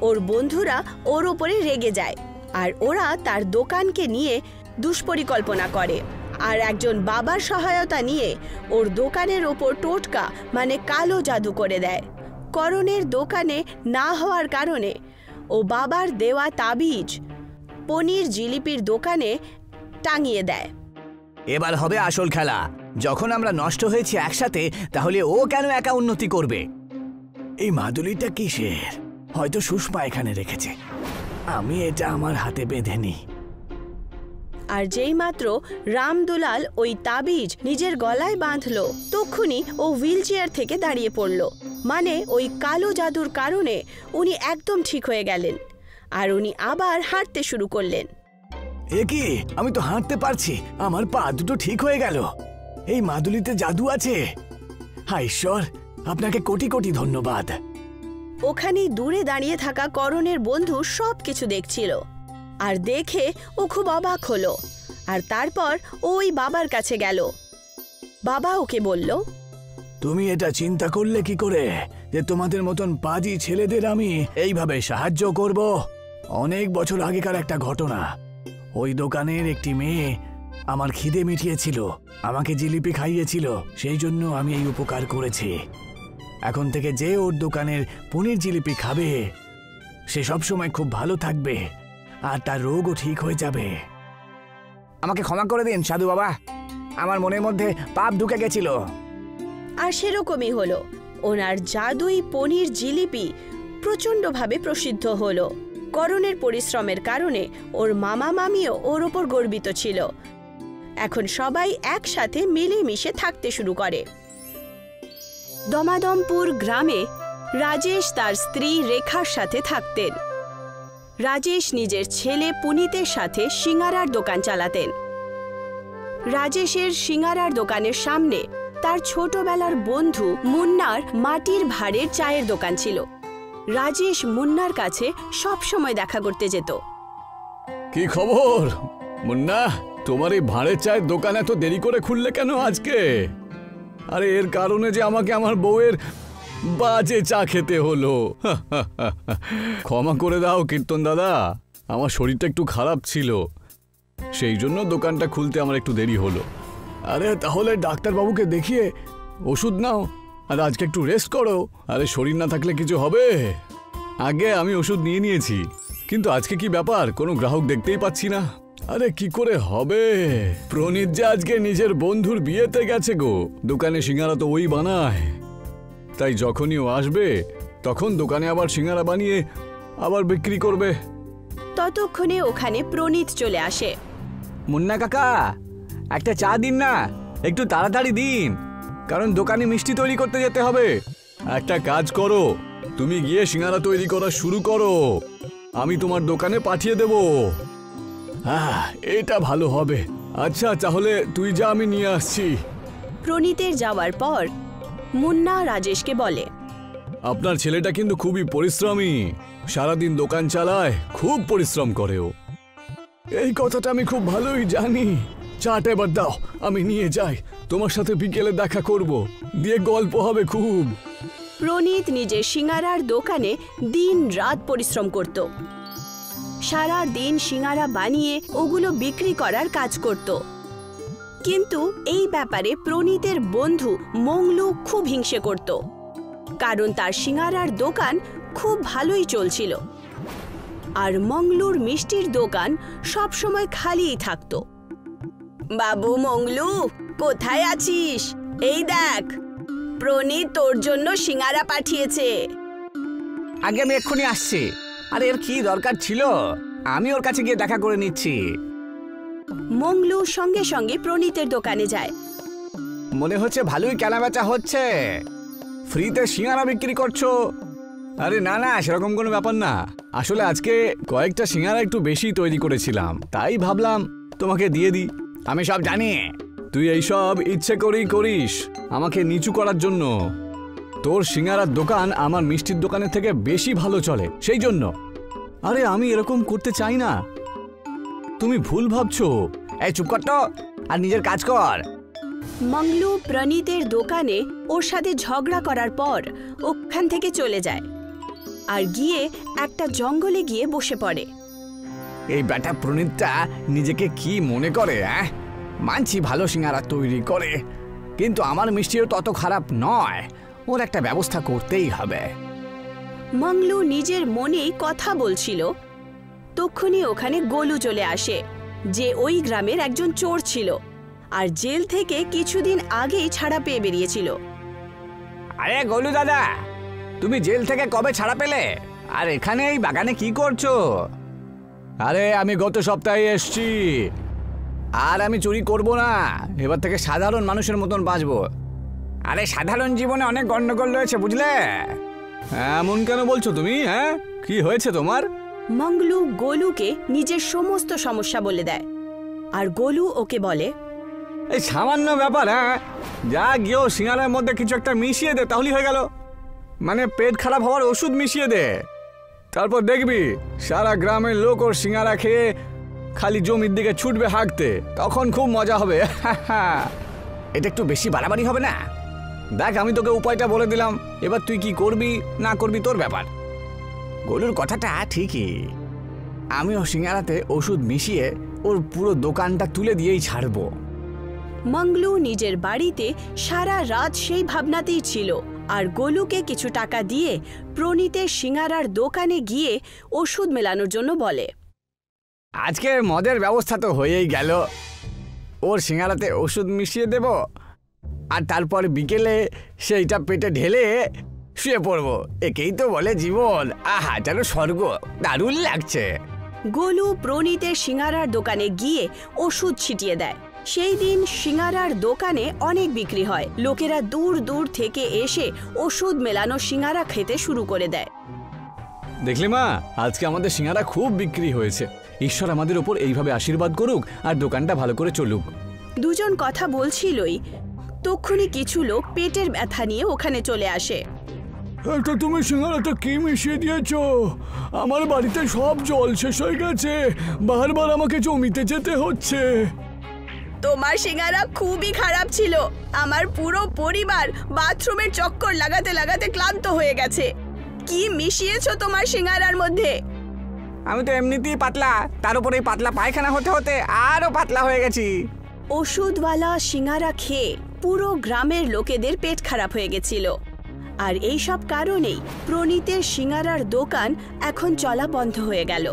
ওর বন্ধুরা ওর ওপরে রেগে যায়, আর ওরা তার দোকানকে নিয়ে দুষ্পরিকল্পনা করে, আর একজন বাবার সহায়তা নিয়ে ওর দোকানের ওপর টোটকা মানে কালো জাদু করে দেয়। করণের দোকানে না হওয়ার কারণে ও বাবার দেওয়া তাবিজ পনির জিলিপির দোকানে টাঙিয়ে দেয়। এবার হবে আসল খেলা। যখন আমরা নষ্ট হয়েছি একসাথে, তাহলে ও কেন একা উন্নতি করবে? এই মাদুলিটা কিসের? হয়তো সুষমা এখানে রেখেছে, আমি এটা আমার হাতে বেঁধে নিই। আর যেই মাত্র রামদুলাল ওই তাবিজ নিজের গলায় বাঁধল, তক্ষুনি ও হুইল চেয়ার থেকে দাঁড়িয়ে পড়ল। মানে ওই কালো জাদুর কারণে উনি একদম ঠিক হয়ে গেলেন, আর উনি আবার হাঁটতে শুরু করলেন। এ কি, আমি তো হাঁটতে পারছি, আমার পা দুটো ঠিক হয়ে গেল। এই মাদুলিতে জাদু আছে। হায় ঈশ্বর, আপনাকে কোটি কোটি ধন্যবাদ। ওখানেই দূরে দাঁড়িয়ে থাকা করণের বন্ধু সবকিছু দেখছিল, আর দেখে ও খুব অবাক হলো। আর তারপর ওই বাবার কাছে গেল। বাবা ওকে বলল, তুমি এটা চিন্তা করলে কি করে যে তোমাদের মতন পাজি ছেলেদের আমি এইভাবে সাহায্য করব? অনেক বছর আগেকার একটা ঘটনা। ওই দোকানের একটি মেয়ে আমার খিদে মিটিয়েছিল, আমাকে জিলিপি খাইয়েছিল, সেই জন্য আমি এই উপকার করেছি। এখন থেকে যে ওর দোকানের পনির জিলিপি খাবে, সে সবসময় খুব ভালো থাকবে, আর তার রোগও ঠিক হয়ে যাবে। আমাকে ক্ষমা করে দিন সাধু বাবা, আমার মনের মধ্যে পাপ ঢুকে গেছিল। আর সেরকমই হলো। ওনার জাদুই পনির জিলিপি প্রচণ্ডভাবে প্রসিদ্ধ হলো। করণের পরিশ্রমের কারণে ওর মামা মামিও ওর ওপর গর্বিত ছিল। এখন সবাই একসাথে মিলেমিশে থাকতে শুরু করে। দমাদমপুর গ্রামে রাজেশ তার স্ত্রী রেখার সাথে থাকতেন। রাজেশ নিজের ছেলে পুনিতের সাথে সিঙ্গারার দোকান চালাতেন। রাজেশের সিঙ্গারার দোকানের সামনে তার ছোটবেলার বন্ধু মুন্নার মাটির ভাঁড়ের চায়ের দোকান ছিল। রাজেশ মুন্নার কাছে সব সময় দেখা করতে যেত। কি খবর মুন্না? তোমার এই ভাঁড়ের চায়ের দোকান এত দেরি করে খুললে কেন আজকে? আরে এর কারণে যে আমাকে আমার বউয়ের বাজে চা খেতে হলো। ক্ষমা করে দাও কীর্তন দাদা, আমার শরীরটা একটু খারাপ ছিল, সেই জন্য দোকানটা খুলতে আমার একটু দেরি হলো। আরে তাহলে ডাক্তারবাবুকে দেখিয়ে ওষুধ নাও আর আজকে একটু রেস্ট করো। আরে শরীর না থাকলে কিছু হবে? আগে আমি ওষুধ নিয়ে নিয়েছি, কিন্তু আজকে কি ব্যাপার, কোনো গ্রাহক দেখতেই পাচ্ছি না। আরে কি করে হবে, প্রণীত যে আজকে নিজের বন্ধুর বিয়েতে গেছে গো। দোকানে সিঙ্গারা তো ওই বানায়, তাই যখনই ও আসবে তখন দোকানে আবার সিঙ্গারা বানিয়ে আবার বিক্রি করবে। ততক্ষণে ওখানে প্রণীত চলে আসে। মুন্না কাকা, একটা চা দিন না, একটু তাড়াতাড়ি দিন, কারণ দোকানে মিষ্টি তৈরি করতে যেতে হবে। একটা কাজ করো, তুমি গিয়ে সিঙ্গারা তৈরি করা শুরু করো, আমি তোমার দোকানে পাঠিয়ে দেব। হ্যাঁ, এটা ভালো হবে। আচ্ছা তাহলে তুই যা, আমি নিয়ে আসছি। প্রণীতের যাওয়ার পর মুন্না রাজেশকে বলে, আপনার ছেলেটা কিন্তু খুবই পরিশ্রমী, সারাদিন দোকান চালায়, খুব পরিশ্রম করে ও। এই কথাটা আমি খুব ভালোই জানি। চাটা এবার দাও, আমি নিয়ে যাই, তোমার সাথে বিকেলে দেখা করব, দিয়ে গল্প হবে খুব। প্রণীত নিজের সিঙ্গারার দোকানে দিন রাত পরিশ্রম করত। সারা দিন সিঙ্গারা বানিয়ে ওগুলো বিক্রি করার কাজ করত। কিন্তু এই ব্যাপারে প্রণীতের বন্ধু মংলু খুব হিংসে করত, কারণ তার সিঙ্গারার দোকান খুব ভালোই চলছিল আর মংলুর মিষ্টির দোকান সব সময় খালিই থাকত। বাবু মংলু, কোথায় আছিস? এই দেখ, প্রণীত তোর জন্য সিঙ্গারা পাঠিয়েছে। আগে আমি এক্ষুনি আসছি। আরে এর কি দরকার ছিল, আমি ওর কাছে গিয়ে দেখা করে নিচ্ছি। মংলু সঙ্গে সঙ্গে প্রণীতের দোকানে যায়। মনে হচ্ছে ভালোই কেনাবেচা হচ্ছে, ফ্রিতে সিঙ্গারা বিক্রি করছো। আরে না না, সেরকম কোনো ব্যাপার না, আসলে আজকে কয়েকটা সিঙ্গারা একটু বেশি তৈরি করেছিলাম, তাই ভাবলাম তোমাকে দিয়ে দিই। আমি সব জানি, তুই এইসব ইচ্ছে করেই করিস আমাকে নিচু করার জন্য। তোর সিঙ্গারার দোকান আমার মিষ্টির দোকানের থেকে বেশি ভালো চলে, সেই জন্য। আরে আমি এরকম করতে চাই না, তুমি ভুল ভাবছো। এই চুপ কর তো, আর নিজের কাজ কর। মংলু প্রণীতের দোকানে ওর সাথে ঝগড়া করার পর ওখান থেকে চলে যায় আর গিয়ে একটা জঙ্গলে গিয়ে বসে পড়ে। এই ব্যাটা প্রণীতটা নিজেকে কি মনে করে? মানছি ভালো সিঙ্গারা তৈরি করে, কিন্তু আমার মিষ্টিও তত খারাপ নয়, ওর একটা ব্যবস্থা করতেই হবে। মংলু নিজের মনেই কথা বলছিল, তক্ষুনি ওখানে গোলু চলে আসে, যে ওই গ্রামের একজন চোর ছিল আর জেল থেকে কিছুদিন আগেই ছাড়া পেয়ে বেরিয়েছিল। আরে গোলু দাদা, তুমি জেল থেকে কবে ছাড়া পেলে? আর এখানে এই বাগানে কি করছো? আরে আমি গত সপ্তাহে এসছি, আর আমি চুরি করব না, এবার থেকে সাধারণ মানুষের মতন বাঁচবো। আরে সাধারণ জীবনে অনেক গন্ডগোল রয়েছে, বুঝলে? এমন কেন বলছো তুমি? হ্যাঁ, কি হয়েছে তোমার? মংলু গোলুকে নিজের সমস্ত সমস্যা বলে দেয় আর গোলু ওকে বলে, এই সামান্য ব্যাপার, হ্যাঁ, যা গিয়েও সিঙ্গারার মধ্যে কিছু একটা মিশিয়ে দে, তাহলেই হয়ে গেল। মানে পেট খারাপ হওয়ার ওষুধ মিশিয়ে দে, তারপর দেখবি সারা গ্রামের লোক ওর সিঙ্গারা খেয়ে খালি জমির দিকে ছুটবে হাঁকতে, তখন খুব মজা হবে। এটা একটু বেশি বাড়াবাড়ি হবে না? দেখ, আমি তোকে উপায়টা বলে দিলাম, এবার তুই কি করবি না করবি তোর ব্যাপার। গোলুর কথাটা ঠিকই, আমি ও সিঙ্গারাতে ওষুধ মিশিয়ে ওর পুরো দোকানটা তুলে দিয়েই ছাড়বো। মংলু নিজের বাড়িতে সারা রাত সেই ভাবনাতেই ছিল আর গোলুকে কিছু টাকা দিয়ে প্রণীতের সিঙ্গারার দোকানে গিয়ে ওষুধ মেলানোর জন্য বলে। আজকে মদের ব্যবস্থা তো হয়েই গেল, ওর সিঙ্গারাতে ওষুধ মিশিয়ে দেব আর তারপর বিকেলে সেইটা পেটে ঢেলে শুয়ে পড়বো। একেই তো বলে জীবন। আহা, যেন স্বর্গ, দারুণ লাগছে। গোলু প্রণীতের সিঙ্গারার দোকানে গিয়ে ওষুধ ছিটিয়ে দেয়। সেই দিন সিঙ্গারার দোকানে অনেক বিক্রি হয়, লোকেরা দূর দূর থেকে এসে ওষুধ মেলানো সিঙ্গারা খেতে শুরু করে দেয়। দেখলি মা, আজকে আমাদের সিঙ্গারা খুব বিক্রি হয়েছে। ঈশ্বর আমাদের ওপর এইভাবে আশীর্বাদ করুক আর দোকানটা ভালো করে চলুক। দুজন কথা বলছিলই তক্ষুনি কিছু লোক পেটের ব্যথা নিয়ে ওখানে চলে আসে। এটা তুমি সিঙ্গারাটা কি মিশিয়ে দিয়েছো? আমার বাড়িতে সব জল শেষ হয়ে গেছে, বারবার আমাকে জমিতে যেতে হচ্ছে। তোমার সিঙ্গারা খুবই খারাপ ছিল। আমার পুরো পরিবার বাথরুমের চক্কর লাগাতে লাগাতে ক্লান্ত হয়ে গেছে। কি মিশিয়েছো তোমার সিঙ্গারার মধ্যে? আমি তো এমনিতেই পাতলা, তার উপরে এই পাতলা পায়খানা হতে হতে আরো পাতলা হয়ে গেছি। ওষুধওয়ালা সিঙ্গারা খেয়ে পুরো গ্রামের লোকেদের পেট খারাপ হয়ে গেছিল। আর এই সব কারণেই প্রণীতের সিঙ্গারার দোকান এখন চলা বন্ধ হয়ে গেল।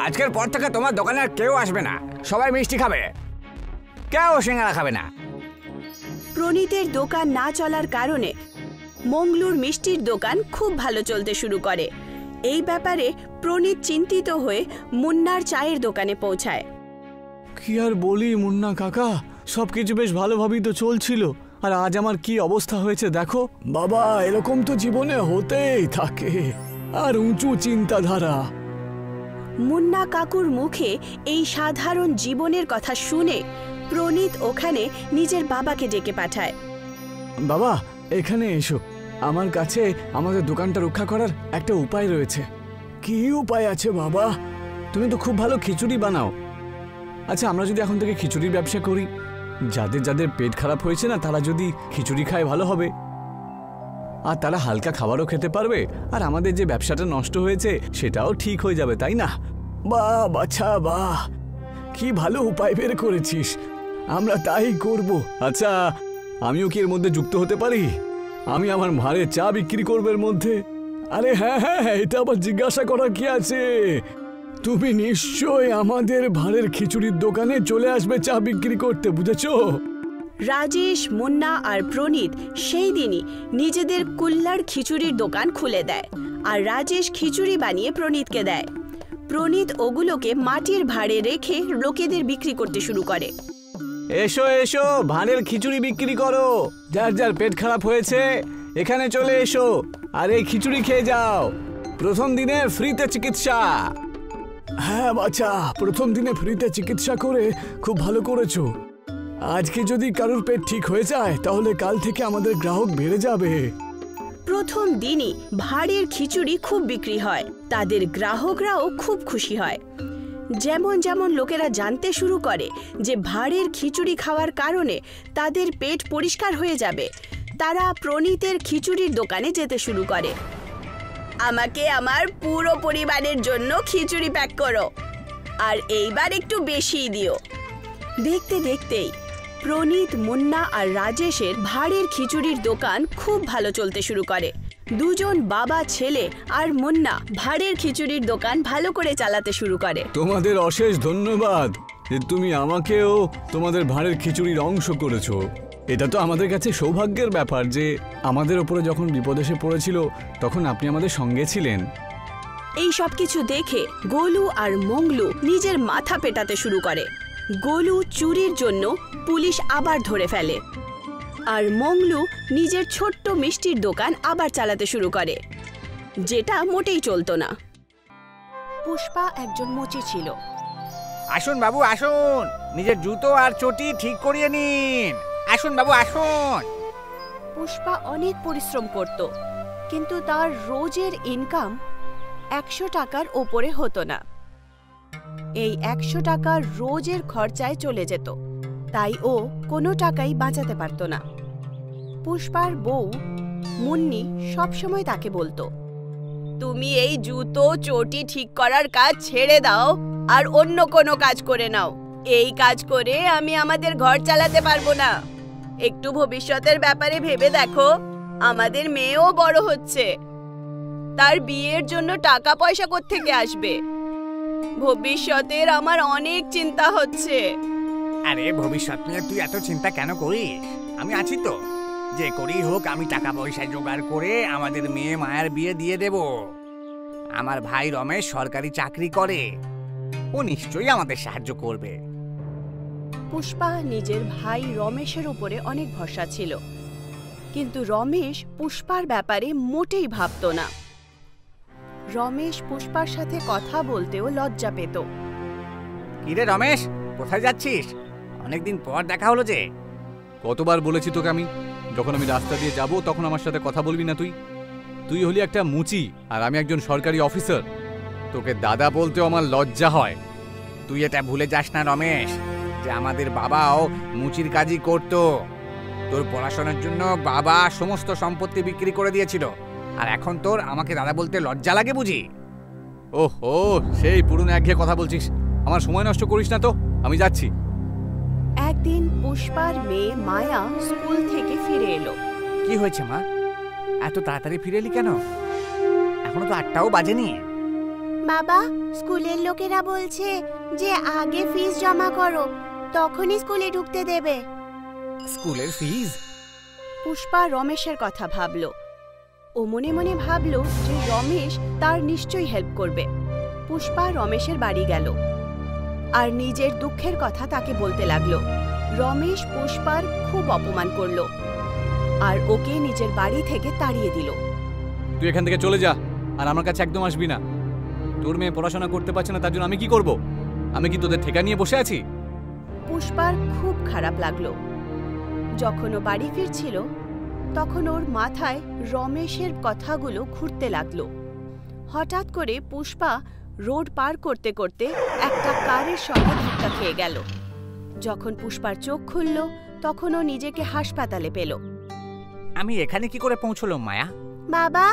আজকের পর থেকে তোমার দোকানে আর কেউ আসবে না, সবাই মিষ্টি খাবে, কেউ সিঙ্গারা খাবে না। প্রণীতের দোকান না চলার কারণে মঙ্গলুর মিষ্টির দোকান খুব ভালো চলতে শুরু করে। এই ব্যাপারে প্রণীত চিন্তিত হয়ে মুন্নার চায়ের দোকানে পৌঁছায়। কি আর বলি মুন্না কাকা, সবকিছু বেশ ভালোভাবেই তো চলছিল, আর আজ আমার কি অবস্থা হয়েছে দেখো। বাবা, এরকম তো জীবনে হতেই থাকে, আর উঁচু চিন্তাধারা। মুন্না কাকুর মুখে এই সাধারণ জীবনের কথা শুনে প্রণীত ওখানে নিজের বাবাকে ডেকে পাঠায়। বাবা, এখানে এসো, আমার কাছে আমাদের দোকানটা রক্ষা করার একটা উপায় রয়েছে। কি উপায় আছে বাবা? তুমি তো খুব ভালো খিচুড়ি বানাও। আচ্ছা, আমরা যদি এখন থেকে খিচুড়ির ব্যবসা করি, যাদের যাদের পেট খারাপ হয়েছে না, তারা যদি খিচুড়ি খায় ভালো হবে, আর তারা হালকা খাবারও খেতে পারবে, আর আমাদের যে ব্যবসাটা নষ্ট হয়েছে সেটাও ঠিক হয়ে যাবে, তাই না? বাহ বাছা বাহ, কি ভালো উপায় বের করেছিস, আমরা তাই করব। আচ্ছা, আমিও কি এর মধ্যে যুক্ত হতে পারি? আমি আমার ভাঁড়ে চা বিক্রি করবো এর মধ্যে। আরে হ্যাঁ হ্যাঁ, এটা আবার জিজ্ঞাসা করার কি আছে? তুমি নিশ্চয় আমাদের ভাঁড়ের খিচুড়ির দোকানে চলে আসবে চা বিক্রি করতে, বুঝেছো? রাজেশ, মুন্না আর প্রণীত সেই দিনই নিজেদের কুল্লার খিচুড়ির দোকান খুলে দেয়, আর রাজেশ খিচুড়ি বানিয়ে প্রণীতকে দেয়। প্রণীত ওগুলোকে মাটির ভাঁড়ে রেখে লোকেদের বিক্রি করতে শুরু করে। এসো এসো, ভাঁড়ের খিচুড়ি বিক্রি করো, যার যার পেট খারাপ হয়েছে এখানে চলে এসো, আর এই খিচুড়ি খেয়ে যাও, প্রথম দিনে ফ্রিতে চিকিৎসা। হ্যাঁ বাচ্চা, প্রথম দিনে ফ্রিতে চিকিৎসা করে খুব ভালো করেছো। আজকে যদি কারোর পেট ঠিক হয়ে যায় তাহলে কাল থেকে আমাদের গ্রাহক বেড়ে যাবে। প্রথম দিনই ভাঁড়ের খিচুড়ি খুব বিক্রি হয়, তাদের গ্রাহকরাও খুব খুশি হয়। যেমন যেমন লোকেরা জানতে শুরু করে যে ভাঁড়ের খিচুড়ি খাওয়ার কারণে তাদের পেট পরিষ্কার হয়ে যাবে, তারা প্রণীতের খিচুড়ির দোকানে যেতে শুরু করে। আমাকে আমার পুরো পরিবারের জন্য খিচুড়ি প্যাক করো, আর এইবার একটু বেশিই দিও। দেখতে দেখতেই প্রণীত, মুন্না আর রাজেশের ভাঁড়ের খিচুড়ির দোকান খুব ভালো চলতে শুরু করে। দুজন বাবা ছেলে আর মুন্না ভাঁড়ের খিচুড়ির দোকান ভালো করে চালাতে শুরু করে। তোমাদের অশেষ ধন্যবাদ যে তুমি আমাকেও তোমাদের ভাঁড়ের খিচুড়ির অংশ করেছো। এটা তো আমাদের কাছে সৌভাগ্যের ব্যাপার যে আমাদের ওপরে যখন বিপদ এসে পড়েছিল তখন আপনি আমাদের সঙ্গে ছিলেন। এই সব কিছু দেখে গোলু আর মঙ্গলু নিজের মাথা পেটাতে শুরু করে। গোলু চুরির জন্য পুলিশ আবার ধরে ফেলে, আর মঙ্গলু নিজের ছোট্ট মিষ্টির দোকান আবার চালাতে শুরু করে, যেটা মোটেই চলতো না। পুষ্পা একজন মোচি ছিল। আসুন বাবু আসুন, নিজের জুতো আর চটি ঠিক করিয়ে নিন। আসুন বাবু আসুন। পুষ্পা অনেক পরিশ্রম করত, কিন্তু তার রোজের ইনকাম 100 টাকার ওপরে হতো না। এই 100 টাকা রোজের খরচায় চলে যেত, তাই ও কোনো টাকাই বাঁচাতে পারত না। পুষ্পার বউ মুন্নি সবসময় তাকে বলতো, তুমি এই জুতো চটি ঠিক করার কাজ ছেড়ে দাও আর অন্য কোনো কাজ করে নাও। এই কাজ করে আমি আমাদের ঘর চালাতে পারবো না। একটু ভবিষ্যতের ব্যাপারে ভেবে দেখো, আমাদের মেয়েও বড় হচ্ছে, তার বিয়ের জন্য টাকা পয়সা কোত্থেকে আসবে? ভবিষ্যতের আমার অনেক চিন্তা হচ্ছে। আরে ভবিষ্যৎ নিয়ে তুই এত চিন্তা কেন করিস? আমি আছি তো, যে করেই হোক আমি টাকা পয়সা জোগাড় করে আমাদের মেয়ে মায়ের বিয়ে দিয়ে দেব। আমার ভাই রমেশ সরকারি চাকরি করে, ও নিশ্চয়ই আমাদের সাহায্য করবে। পুষ্পা নিজের ভাই রমেশের উপরে অনেক ভরসা ছিল, কিন্তু রমেশ পুষ্পার ব্যাপারে মোটেই ভাবতো না। রমেশ পুষ্পার সাথে কথা বলতেও লজ্জা পেত। কিরে রমেশ, কোথায় যাচ্ছিস? অনেকদিন পর দেখা হলো যে। কতবার বলেছি তোকে আমি, যখন আমি রাস্তা দিয়ে যাব তখন আমার সাথে কথা বলবি না তুই। তুই হলি একটা মুচি আর আমি একজন সরকারি অফিসার। তোকে দাদা বলতেও আমার লজ্জা হয়। তুই এটা ভুলে যাস না রমেশ, যে আমাদের বাবাও মুচির কাজই করতো। তোর পড়াশোনার জন্য বাবা সমস্ত সম্পত্তি বিক্রি করে দিয়েছিল, আর এখন তোর আমাকে দাদা বলতে লজ্জা লাগে বুঝি? ওহো, সেই পুরনো একঘেয়ে কথা বলছিস। আমার সময় নষ্ট করিস না তো, আমি যাচ্ছি। একদিন পুষ্পার মেয়ে মায়া স্কুল থেকে ফিরে এলো। কি হয়েছে মা, এত তাড়াতাড়ি ফিরে এলি কেন? এখনো তো 8টাও বাজেনি। বাবা, স্কুলের লোকেরা বলছে যে আগে ফিস জমা করো, তখনই স্কুলে ঢুকতে দেবে। স্কুলের ফিস? পুষ্পা রমেশের কথা ভাবলো। ও মনে মনে ভাবলো যে রমেশ তার নিশ্চয়ই হেল্প করবে। পুষ্পা রমেশের বাড়ি গেল আর নিজের দুঃখের কথা তাকে বলতে লাগলো। রমেশ পুষ্পার খুব অপমান করলো আর ওকে নিজের বাড়ি থেকে তাড়িয়ে দিল। তুই এখান থেকে চলে যা, আর আমার কাছে একদম আসবি না। তোর মেয়ে পড়াশোনা করতে পারছে না, তার জন্য আমি কি করব? আমি কি তোদের ঠেকা নিয়ে বসে আছি? পুষ্পার খুব খারাপ লাগলো। যখন ও বাড়ি ফিরছিল তখন ওর মাথায় রমেশের কথাগুলো ঘুরতে লাগলো। হঠাৎ করে পুষ্পা রোড পার করতে করতে একটা কারের সঙ্গে ধাক্কা খেয়ে গেল। যখন পুষ্পার চোখ খুলল তখন ও নিজেকে হাসপাতালে পেল। আমি এখানে কি করে পৌঁছলাম মায়া? বাবা,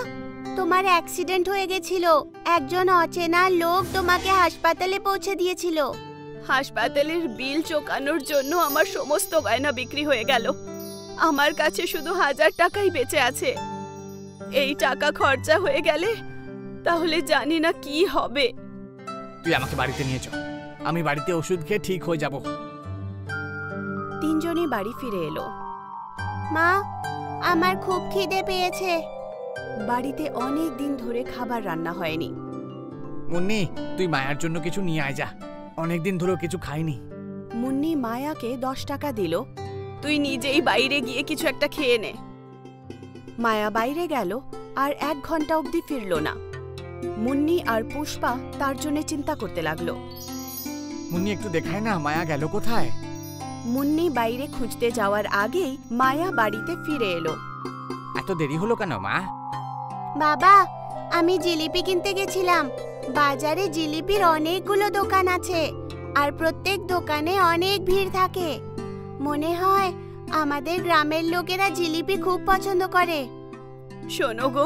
তোমার অ্যাক্সিডেন্ট হয়ে গেছিল, একজন অচেনা লোক তোমাকে হাসপাতালে পৌঁছে দিয়েছিল। হাসপাতালের বিল চোকানোর জন্য আমার সমস্ত গয়না বিক্রি হয়ে গেল। আমার কাছে শুধু 1000 টাকাই বেঁচে আছে। এই টাকা খরচা হয়ে গেলে তাহলে জানি না কি হবে। তুই আমাকে বাড়িতে নিয়ে চল, আমি বাড়িতে ওষুধ খেয়ে ঠিক হয়ে যাব। তিনজনই বাড়ি ফিরে এলো। মা, আমার খুব খিদে পেয়েছে। বাড়িতে অনেক দিন ধরে খাবার রান্না হয়নি। মুন্নি, তুই মায়ার জন্য কিছু নিয়ে আয় যা, অনেকদিন ধরে কিছু খাইনি। মুন্নি মায়াকে 10 টাকা দিল। তুই নিজেই বাইরে গিয়ে কিছু একটা খেয়ে নে। মায়া বাইরে গেল আর 1 ঘন্টা অবধি ফিরল না। মুন্নি আর পুষ্পা তার জন্য চিন্তা করতে লাগলো। মুন্নি, একটু দেখায় না মায়া গেল কোথায়? মুন্নি বাইরে খুঁজতে যাওয়ার আগেই মায়া বাড়িতে ফিরে এলো। এত দেরি হলো কেন মা? বাবা, আমি জিলিপি কিনতে গেছিলাম। বাজারে জিলিপির অনেকগুলো দোকান আছে, আর প্রত্যেক দোকানে অনেক ভিড় থাকে। মনে হয় আমাদের গ্রামের লোকেরা জিলিপি খুব পছন্দ করে। শোনো গো,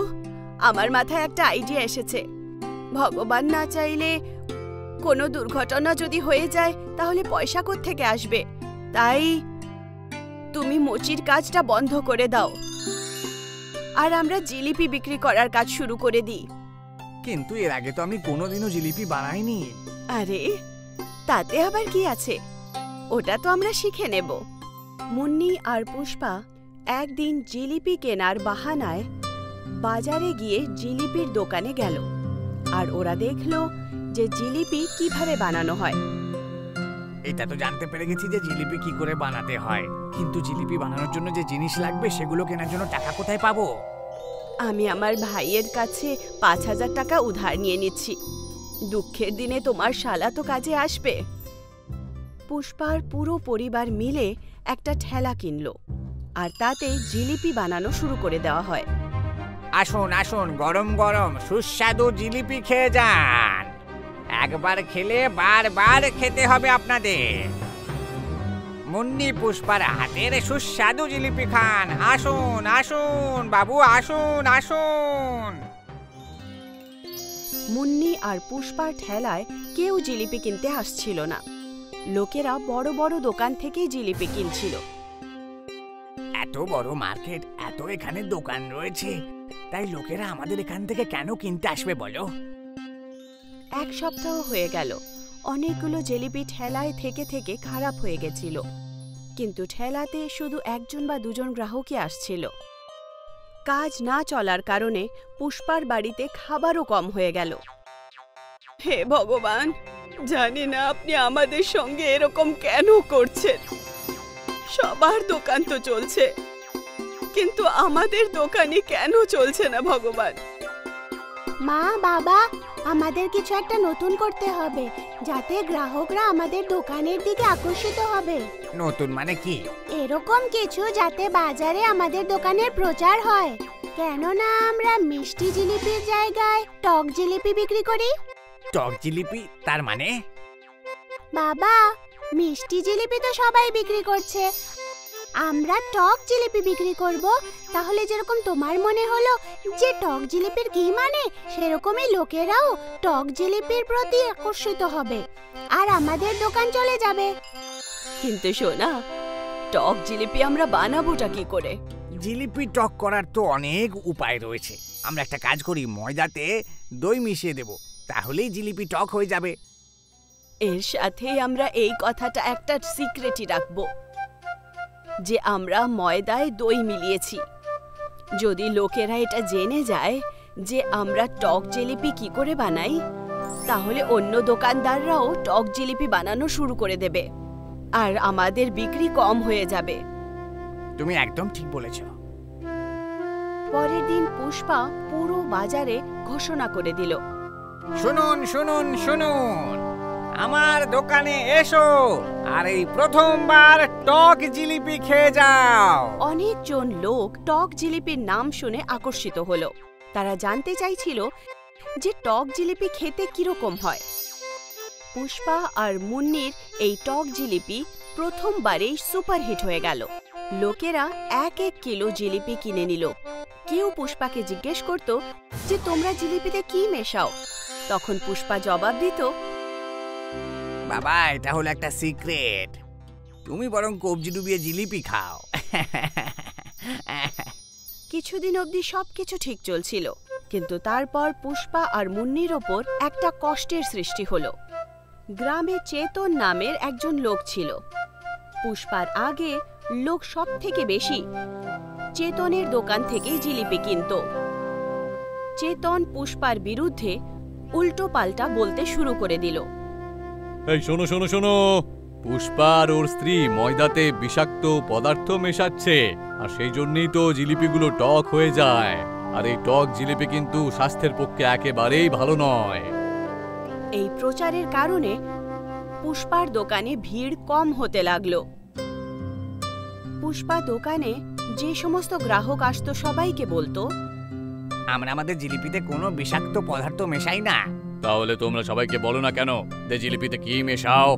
আমার মাথায় একটা আইডিয়া এসেছে। ভগবান না চাইলে কোনো দুর্ঘটনা যদি হয়ে যায় তাহলে পয়সা কোত্থেকে আসবে? তাই তুমি মোচির কাজটা বন্ধ করে দাও আর আমরা জিলিপি বিক্রি করার কাজ শুরু করে দিই। কিন্তু এর আগে তো আমি কোনোদিনও জিলিপি বানাইনি। আরে, তাতে আবার কি আছে? ওটা তো আমরা শিখে নেব। মুন্নি আর পুষ্পা একদিন জিলিপি কেনার বাহানায় বাজারে গিয়ে জিলিপির দোকানে গেল আর ওরা দেখলো যে জিলিপি কিভাবে বানানো হয়। এটা তো জানতে পেরে গেছি যে জিলিপি কি করে বানাতে হয়, কিন্তু জিলিপি বানানোর জন্য যে জিনিস লাগবে সেগুলো কেনার জন্য টাকা কোথায় পাবো? আমি আমার ভাইয়ের কাছে 5000 টাকা উধার নিয়ে নিচ্ছি। দুঃখের দিনে তোমার শালা তো কাজে আসবে। পুষ্পার পুরো পরিবার মিলে একটা ঠেলা কিনলো আর তাতে জিলিপি বানানো শুরু করে দেওয়া হয়। আসুন আসুন, গরম গরম সুস্বাদু জিলিপি খেয়ে যান। একবার খেলে বারবার খেতে হবে আপনাদের। মুন্নি পুষ্পার হাতের সুস্বাদু জিলিপি খান। আসুন আসুন বাবু, আসুন আসুন। মুন্নি আর পুষ্পার ঠেলায় কেউ জিলিপি কিনতে আসছিল না। লোকেরা বড় বড় দোকান থেকেই জিলিপি কিনছিল। এত বড় মার্কেট, এত এখানে দোকান রয়েছে, তাই লোকেরা আমাদের এখান থেকে কেন কিনতে আসবে বলো? 1 সপ্তাহ হয়ে গেল। অনেকগুলো জিলিপি ঠেলায় থেকে থেকে খারাপ হয়ে গেছিল, কিন্তু ঠেলাতে শুধু 1জন বা 2জন গ্রাহকই আসছিল। কাজ না চলার কারণে পুষ্পার বাড়িতে খাবারও কম হয়ে গেল। হে ভগবান, জানি না আপনি আমাদের সঙ্গে এরকম কেন করছেন। সবার দোকান তো চলছে, কিন্তু আমাদের দোকানই কেন চলছে না ভগবান? মা, বাবা, আমাদের কিছু একটা নতুন করতে হবে, যাতে গ্রাহকরা আমাদের দোকানের দিকে আকর্ষিত হবে। নতুন মানে কি? এরকম কিছু যাতে বাজারে আমাদের দোকানের প্রচার হয়। কেননা আমরা মিষ্টি জিলিপির জায়গায় টক জিলিপি বিক্রি করি। টক জিলিপি তার মানে? বাবা, মিষ্টি জিলিপি তো সবাই বিক্রি করছে, আমরা টক জিলিপি বিক্রি করব। তাহলে যেরকম তোমার মনে হলো যে টক জিলিপির কি মানে, সেরকমই লোকেরাও টক জিলিপির প্রতি আকর্ষিত হবে আর আমাদের দোকান চলে যাবে। কিন্তু সোনা, টক জিলিপি আমরা বানাবোটা কি করে? জিলিপি টক করার তো অনেক উপায় রয়েছে। আমরা একটা কাজ করি, ময়দাতে দই মিশিয়ে দেব, তাহলেই জিলিপি টক হয়ে যাবে। এর সাথে আমরা এই কথাটা একটা সিক্রেটই রাখবো যে আমরা ময়দায় দই মিলিয়েছি। যদি লোকেরা এটা জেনে যায় যে আমরা টক জিলিপি কি করে বানাই, তাহলে অন্য দোকানদাররাও টক জিলিপি বানানো শুরু করে দেবে আর আমাদের বিক্রি কম হয়ে যাবে। তুমি একদম ঠিক বলেছ। পরের দিন পুষ্পা পুরো বাজারে ঘোষণা করে দিল, শুনুন শুনুন শুনুন, আমার দোকানে এসো আর এই প্রথমবার টক জিলিপি খেয়ে যাও। অনেকজন লোক টক জিলিপির নাম শুনে আকর্ষিত হলো। তারা জানতে চাইছিল যে টক জিলিপি খেতে কিরকম হয়। পুষ্পা আর মুন্নির এই টক জিলিপি প্রথমবারেই সুপারহিট হয়ে গেল। লোকেরা 1-1 কিলো জিলিপি কিনে নিল। কেউ পুষ্পাকে জিজ্ঞেস করত যে তোমরা জিলিপিতে কি মেশাও? তখন পুষ্পা জবাব দিত, বাবা, এটা হলো একটা সিক্রেট, তুমি বরং কবজি ডুবিয়ে জিলিপি খাও। কিছুদিন অবধি সবকিছু ঠিক চলছিল, কিন্তু তারপর পুষ্পা আর মুন্নির ওপর একটা কষ্টের সৃষ্টি হলো। গ্রামে চেতন নামের একজন লোক ছিল। পুষ্পার আগে লোক সব থেকে বেশি চেতনের দোকান থেকে জিলিপি কিনত। চেতন পুষ্পার বিরুদ্ধে উল্টো পাল্টা বলতে শুরু করে দিল। এই শোনো শোনো শোনো, পুষ্পা আর ওর স্ত্রী ময়দাতে বিষাক্ত পদার্থ মেশাচ্ছে, আর সেই জন্যই তো জিলিপিগুলো টক হয়ে যায়। আর এই টক জিলিপি কিন্তু স্বাস্থ্যের পক্ষে একেবারেই ভালো নয়। এই প্রচারের কারণে পুষ্পার দোকানে ভিড় কম হতে লাগলো। পুষ্পা দোকানে যে সমস্ত গ্রাহক আসতো সবাইকে বলতো, আমরা আমাদের জিলিপিতে কোনো বিষাক্ত পদার্থ মেশাই না। তাহলে তোমরা সবাইকে বলো না কেন যে জিলিপিতে কি মেশাও?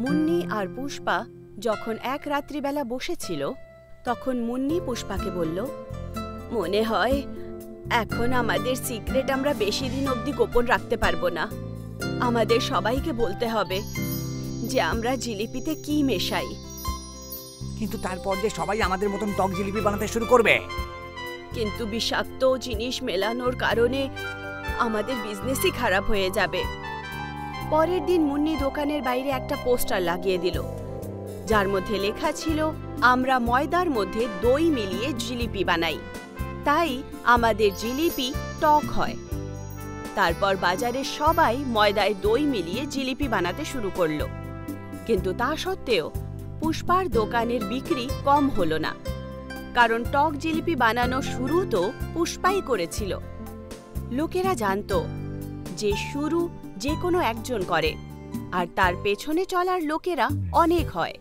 মুন্নি আর পুষ্পা যখন এক রাত্রিবেলা বসেছিল, তখন মুন্নি পুষ্পাকে বলল, মনে হয় এখন আমাদের সিক্রেট আমরা বেশি দিন অবধি গোপন রাখতে পারবো না। আমাদের সবাইকে বলতে হবে যে আমরা জিলিপিতে কি মেশাই। কিন্তু তারপর যে সবাই আমাদের মতন টক জিলিপি বানাতে শুরু করবে। কিন্তু বিষাক্ত জিনিস মেলানোর কারণে আমাদের বিজনেসই খারাপ হয়ে যাবে। পরের দিন মুন্নি দোকানের বাইরে একটা পোস্টার লাগিয়ে দিল, যার মধ্যে লেখা ছিল, আমরা ময়দার মধ্যে দই মিলিয়ে জিলিপি বানাই, তাই আমাদের জিলিপি টক হয়। তারপর বাজারে সবাই ময়দায় দই মিলিয়ে জিলিপি বানাতে শুরু করলো। কিন্তু তা সত্ত্বেও পুষ্পার দোকানের বিক্রি কম হলো না, কারণ টক জিলিপি বানানো শুরু তো পুষ্পাই করেছিল। লোকেরা জানতো যে শুরু যে কোনো একজন করে, আর তার পেছনে চলার লোকেরা অনেক হয়।